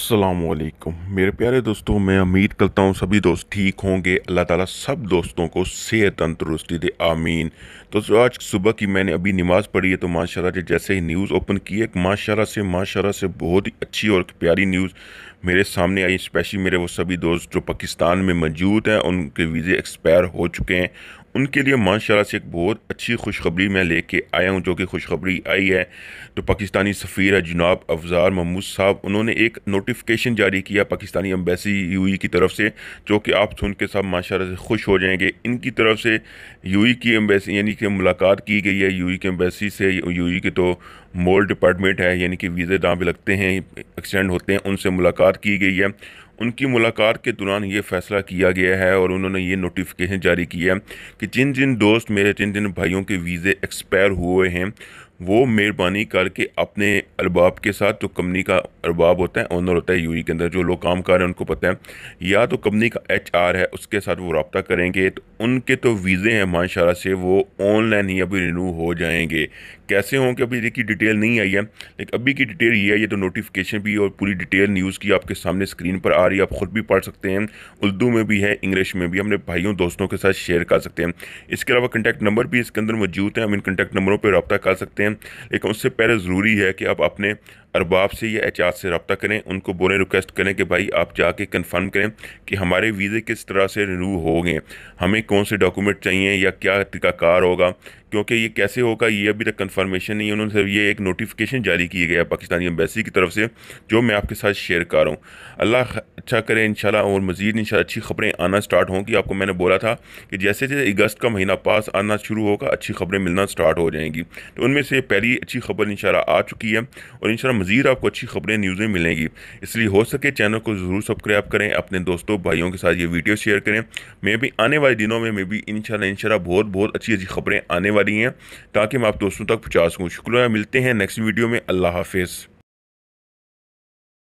अस्सलामुअलैकुम मेरे प्यारे दोस्तों। मैं उम्मीद करता हूँ सभी दोस्त ठीक होंगे। अल्लाह ताला सब दोस्तों को सेहत तंदुरुस्ती दे, आमीन। तो आज सुबह की मैंने अभी नमाज़ पढ़ी है, तो माशाल्लाह से जैसे ही न्यूज़ ओपन की है, माशाल्लाह से बहुत ही अच्छी और प्यारी न्यूज़ मेरे सामने आई। स्पेशली मेरे वो सभी दोस्त जो पाकिस्तान में मौजूद हैं, उनके वीज़े एक्सपायर हो चुके हैं, उनके लिए माशाल्लाह से एक बहुत अच्छी खुशखबरी मैं लेके आया हूँ। जो कि खुशखबरी आई है, तो पाकिस्तानी सफ़ीर है जनाब अफज़ार महमूद साहब, उन्होंने एक नोटिफिकेशन जारी किया पाकिस्तानी एम्बेसी यूएई की तरफ से, जो कि आप सुन के सब माशाल्लाह से खुश हो जाएंगे। इनकी तरफ से यूएई की एम्बेसी यानी कि मुलाकात की गई है यूएई की एम्बेसी से। यूएई के तो मोल डिपार्टमेंट है, यानी कि वीज़े जहाँ पे लगते हैं, एक्सटेंड होते हैं, उनसे मुलाकात की गई है। उनकी मुलाकात के दौरान ये फ़ैसला किया गया है और उन्होंने ये नोटिफिकेशन जारी किया है कि जिन जिन दोस्त मेरे जिन जिन भाइयों के वीज़े एक्सपायर हुए हैं, वो मेहरबानी करके अपने अरबाब के साथ, जो कंपनी का अरबाब होता है, ओनर होता है यूएई के अंदर, जो लोग काम कर रहे हैं उनको पता है, या तो कंपनी का एचआर है उसके साथ वो रब्ता करेंगे, तो उनके तो वीज़े हैं माशाल्लाह से वो ऑनलाइन ही अभी रिन्यू हो जाएंगे। कैसे होंगे अभी देखिए डिटेल नहीं आई है, लेकिन अभी की डिटेल ये है। ये तो नोटिफिकेशन भी और पूरी डिटेल न्यूज़ की आपके सामने स्क्रीन पर आ रही है, आप ख़ुद भी पढ़ सकते हैं। उर्दू में भी है, इंग्लिश में भी, अपने भाइयों दोस्तों के साथ शेयर कर सकते हैं। इसके अलावा कॉन्टैक्ट नंबर भी इसके अंदर मौजूद हैं, हम इन कॉन्टैक्ट नंबरों पर रब्ता कर सकते हैं। लेकिन उससे पहले ज़रूरी है कि आप अपने अरबाब से या एचआर से रब्ता करें, उनको बोलें, रिक्वेस्ट करें कि भाई आप जाके कंफर्म करें कि हमारे वीज़े किस तरह से रिन्यू हो गए, हमें कौन से डॉक्यूमेंट चाहिए या क्या तरीकाकार होगा, क्योंकि ये कैसे होगा ये अभी तक कंफर्मेशन नहीं है। उन्होंने सिर्फ ये एक नोटिफिकेशन जारी किया गया पाकिस्तानी एम्बेसी की तरफ से, जो मैं आपके साथ शेयर कर रहा हूँ। अल्लाह अच्छा करे इंशाल्लाह, और मज़ीद इंशाल्लाह अच्छी खबरें आना स्टार्ट होंगी। आपको मैंने बोला था कि जैसे जैसे अगस्त का महीना पास आना शुरू होगा, अच्छी खबरें मिलना स्टार्ट हो जाएंगी। तो उनमें से पहली अच्छी खबर इंशाल्लाह आ चुकी है, और इंशाल्लाह मज़ीद आपको अच्छी खबरें न्यूज़ें मिलेंगी। इसलिए हो सके चैनल को ज़रूर सब्सक्राइब करें, अपने दोस्तों भाइयों के साथ ये वीडियो शेयर करें। मैं भी आने वाले दिनों में मैं भी इंशाल्लाह बहुत बहुत अच्छी अच्छी खबरें आने वाली हैं, ताकि मैं आप दोस्तों तक पहुँचा सकूँ। शुक्रिया, मिलते हैं नेक्स्ट वीडियो में। अल्लाह हाफिज़।